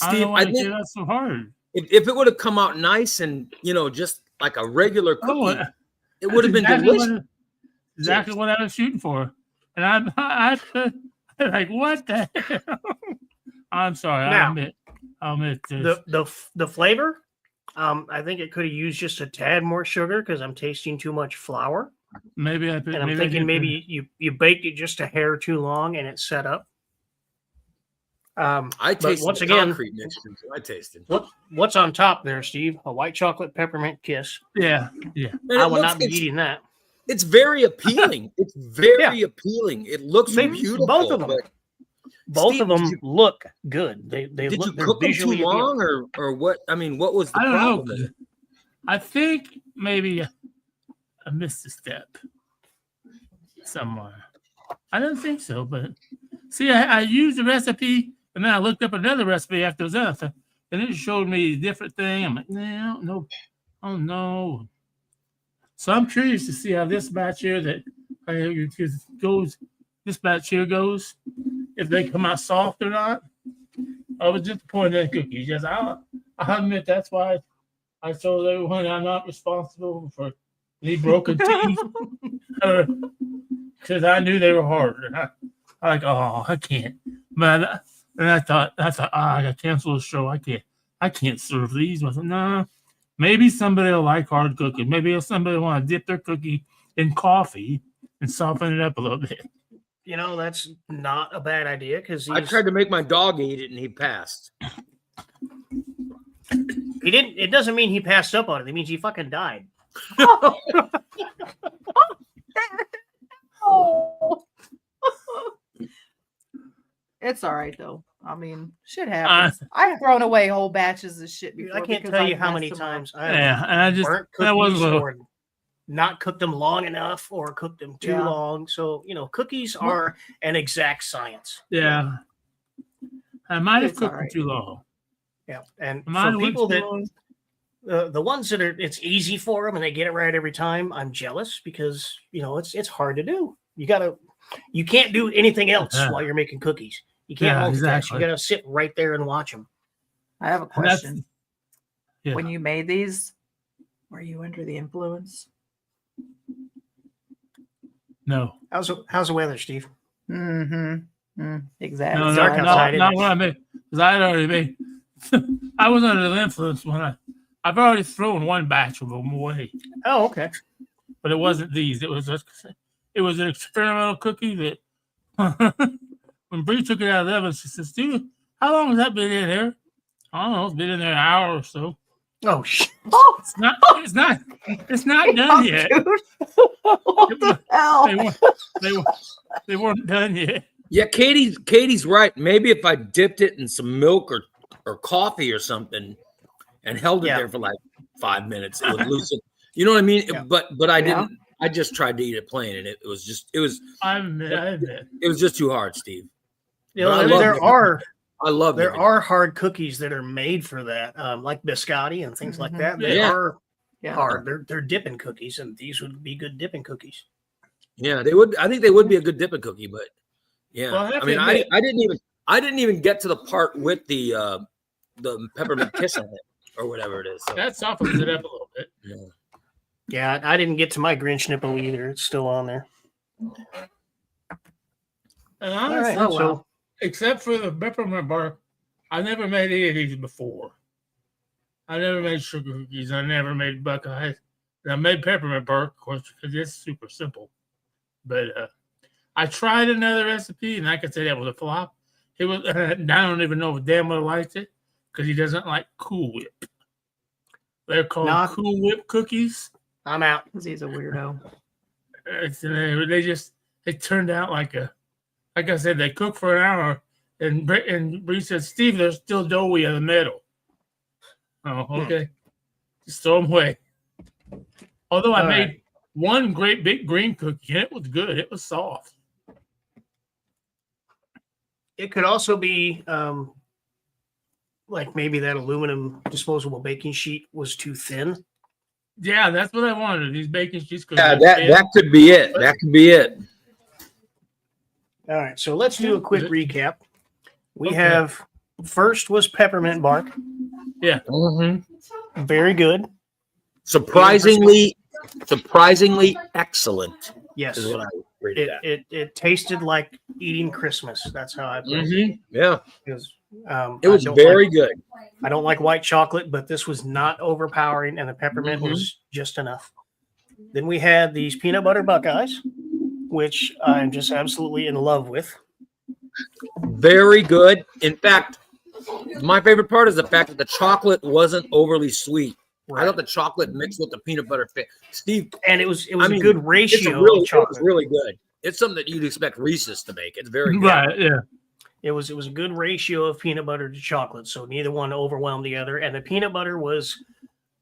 I don't Steve, know why I they think did that so hard. if it would have come out nice and just like a regular cookie, Oh, it would have been That's delicious. Exactly what I was shooting for. And I'm like, what the hell? I'm sorry. Now, I'll admit this. The flavor, I think it could have used just a tad more sugar because I'm tasting too much flour. Maybe I put. And I'm maybe I thinking did maybe you baked it just a hair too long and it's set up. I but tasted once the again, concrete mixture. I tasted. what's on top there, Steve? A white chocolate peppermint kiss. Yeah. And I it will not looks- be eating that. It's very appealing. It's very appealing. It looks They- beautiful. both of them. but Both Steve, of them did you- look good. They Did you look they're cook them too visually appealing. long, or what? I mean, what was the I don't problem? know. I think maybe I missed a step somewhere. I don't think so, but see, I used the recipe and then I looked up another recipe after it was done, and it showed me a different thing. I'm like, no, oh no. So I'm curious to see how this batch here this batch here goes, if they come out soft or not. I was disappointed in cookies. Yes, I admit that's why I told everyone I'm not responsible for any broken teeth, because I knew they were hard, and I like, oh, I can't. But and I thought, I gotta cancel the show. I can't serve these. I said, no, maybe somebody will like hard cooking. Maybe somebody want to dip their cookie in coffee and soften it up a little bit. You know, that's not a bad idea because I tried to make my dog eat it and he passed. he didn't. It doesn't mean he passed up on it. It means he fucking died. Oh. It's all right though. I mean, shit happens. I've thrown away whole batches of shit before. I can't because tell you I how messed many them up. times I Yeah, and I just burnt that was cookies a or not cooked them long enough or cooked them too Yeah. long. So, you know, cookies are an exact science. yeah. I might have It's cooked all them right. too long. Yeah. And I might have for went people too that, long. the ones that are, it's easy for them and they get it right every time, I'm jealous because, you know, it's hard to do. You can't do anything else Yeah. while you're making cookies. You can't Yeah, multitask. exactly. You got to sit right there and watch them. I have a And that's- question. yeah. When you made these, were you under the influence? No. How's the weather, Steve? Mm-hmm. Exactly. No, dark outside, isn't not it? when I made, because I had already made. I was under the influence when I've already thrown one batch of them away, Oh, okay. but it wasn't these. It was an experimental cookie that when Bree took it out of the oven, she says, "Dude, how long has that been in there?" I don't know. It's been in there an hour or so. Oh, shit. Oh, It's not done yet. dude. What the hell? They weren't done yet. Yeah, Katie's right. Maybe if I dipped it in some milk or coffee or something and held it Yeah. there for like 5 minutes, it would loosen. You know what I mean? Yeah. But I Yeah. didn't. I just tried to eat it plain, and it was I admit. just too hard, Steve. You But I know, love there it. are I love there it. are hard cookies that are made for that, like biscotti and things like Mhm. that. They Yeah. are Yeah. hard. They're dipping cookies, and these would be good dipping cookies. Yeah, they would. I think they would be a good dipping cookie, but yeah. Well, I have I mean, to admit- I didn't even get to the part with the peppermint kiss on it or whatever it is. So, That softens it up a little bit. yeah. Yeah, I didn't get to my Grinch nipple either. It's still on there. And All honestly, right, Oh, so wow. except for the peppermint bark, I never made any of these before. I never made sugar cookies. I never made Buckeyes. And I made peppermint bark, of course, because it's super simple. But I tried another recipe, and I could say that was a flop. It was. I don't even know if Dan would have liked it because he doesn't like Cool Whip. They're called Not- Cool Whip cookies. I'm out. Because he's a weirdo. They turned out like I said, they cooked for an hour, and Bree said, "Steve, they're still doughy in the middle." Oh, okay. Just throw them away. Although I All made right. one great big green cookie, and it was good. It was soft. It could also be like maybe that aluminum disposable baking sheet was too thin. Yeah, that's what I wanted. These baking sheets. Yeah, that could be it. That could be it. All right, so let's do a quick recap. We Okay. have first was peppermint bark. Yeah. Very good. Surprisingly excellent Yes. is what I rated that. It tasted like eating Christmas. That's how I put it. Mhm. Yeah, Because, it was I don't very like, good. I don't like white chocolate, but this was not overpowering, and the peppermint Mhm. was just enough. Then we had these peanut butter Buckeyes, which I'm just absolutely in love with. Very good. In fact, my favorite part is the fact that the chocolate wasn't overly sweet. I thought the chocolate mixed with the peanut butter fit. Steve, And it was I a mean, good it's ratio a really, of it chocolate. was really good. It's something that you'd expect Reese's to make. It's very good. Right. Yeah. It was a good ratio of peanut butter to chocolate, so neither one overwhelmed the other. And the peanut butter was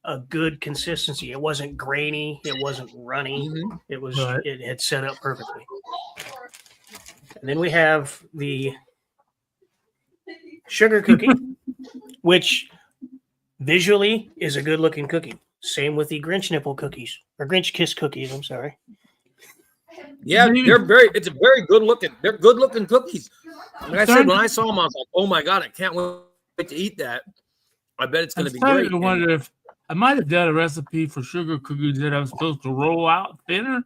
a good consistency. It wasn't grainy. It wasn't runny. Mhm. It was Right. it had set up perfectly. And then we have the sugar cookie, which visually is a good looking cookie. Same with the Grinch nipple cookies or Grinch kiss cookies. I'm sorry. Yeah, it's a very good looking. They're good looking cookies. Like I said, when I saw them, I was like, oh my God, I can't wait to eat that. I bet it's going to be starting great. to wonder if I might have done a recipe for sugar cookies that I'm supposed to roll out thinner,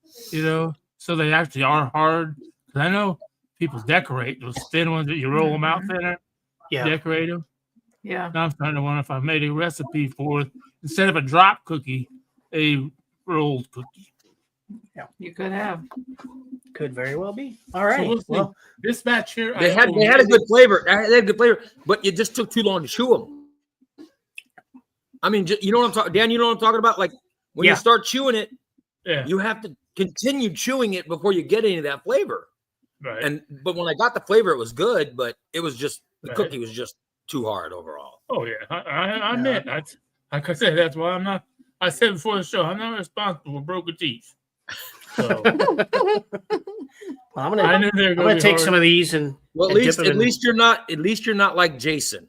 so they actually are hard. Because I know people decorate those thin ones that you roll them out thinner, Yeah. decorate them. Yeah. Now I'm starting to wonder if I made a recipe for, instead of a drop cookie, a rolled cookie. You could have. Could very well be. All right. we'll see. Well, This batch here, They had a good flavor. They had good flavor, but it just took too long to chew them. I mean, you know what I'm talking, Dan? You know what I'm talking about? Like when you start chewing it, you have to continue chewing it before you get any of that flavor. right. But when I got the flavor, it was good, but it was just the cookie was just too hard overall. Oh yeah, I admit that's like I said. That's why I'm not. I said before the show, I'm not responsible for broken teeth. So I'm I knew they were gonna going to take some of these and Well, and dip 'em at in- least you're not like Jason.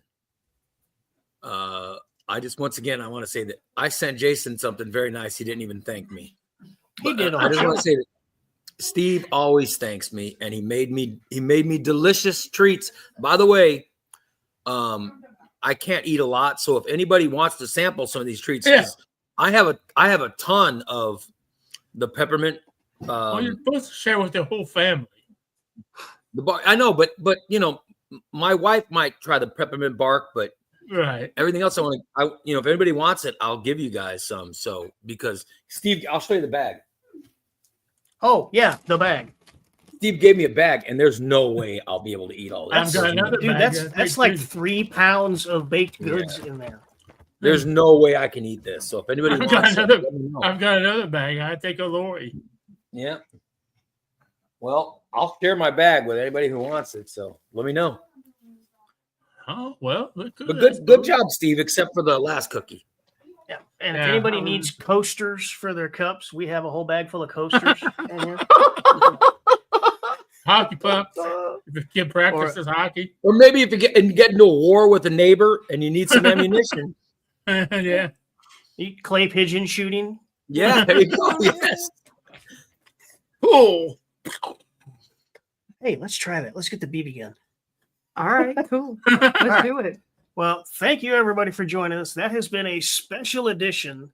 I just once again I want to say that I sent Jason something very nice. He didn't even thank me. He did. I just want to say that Steve always thanks me, and he made me delicious treats. By the way, I can't eat a lot, so if anybody wants to sample some of these treats, 'cause I have a ton of the peppermint. well, you're supposed to share with the whole family. I know, but my wife might try the peppermint bark, but Right. everything else if anybody wants it, I'll give you guys some. So because Steve, I'll show you the bag. Oh yeah, the bag. Steve gave me a bag, and there's no way I'll be able to eat all I've that. got another Dude, bag. that's like 3 pounds of baked goods in there. There's no way I can eat this. So if anybody I've wants got it, another- let me know. I've got another bag. I take a Lori. Yeah. Well, I'll share my bag with anybody who wants it. So let me know. Oh well, look But good job, Steve, except for the last cookie. Yeah. And if Yeah. anybody needs coasters for their cups, we have a whole bag full of coasters in here. Hockey pucks. If a kid practices hockey, Or maybe if you get into a war with a neighbor and you need some ammunition. yeah. Eat clay pigeon shooting. Yeah, there you go. Yes. Oh, Hey, let's try that. Let's get the BB gun. All right, cool. Let's do it. Well, thank you everybody for joining us. That has been a special edition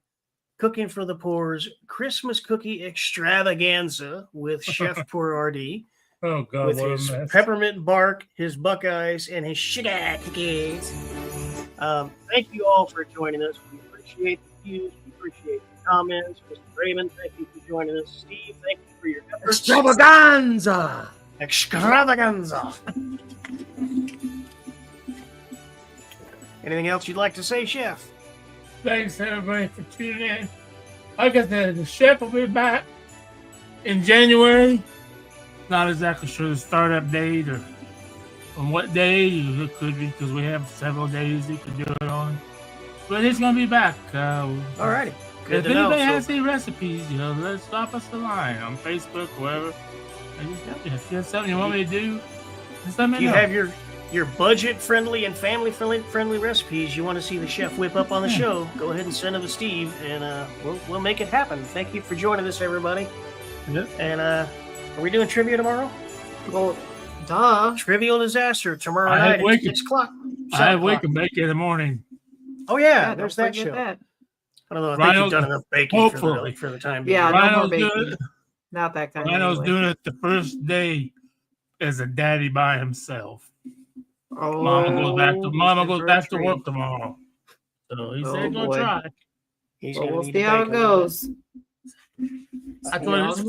Cooking for the Poor's Christmas Cookie Extravaganza with Chef Poor RD oh God, with what his a mess. peppermint bark, his Buckeyes, and his sugar cookies. Thank you all for joining us. We appreciate the views. We appreciate the comments. Mr. Raymond, thank you for joining us. Steve, thank you for your efforts. Extravaganza. Extravaganza. Anything else you'd like to say, Chef? Thanks everybody for tuning in. Like I said, the chef will be back in January. Not exactly sure the startup date or on what day. It could be because we have several days he could do it on. But he's gonna be back. Alrighty. Good If to know. anybody has So, any recipes, let's drop us a line on Facebook, wherever. If you have something you want me to do, just let me if you know. have your budget-friendly and family-friendly recipes you want to see the chef whip up on the show, go ahead and send them to Steve, and we'll make it happen. Thank you for joining us, everybody. Yep. And are we doing trivia tomorrow? Well, duh. Trivial Disaster tomorrow I have night at Wicked. 6 o'clock. I 7 have o'clock. wake and bake in the morning. Oh yeah, don't there's that forget show. that. I don't know. I think Rhino- you've done enough baking hopefully. for the time being. Yeah, no more Rhino's baking. doing it. Not that kind Rhino's of doing it the first day as a daddy by himself. Oh, Mama goes back to Bertram. work tomorrow. So he Oh, said, "Go boy. try." He's Well, gonna we'll need see to how bake it a little bit. goes. I told him,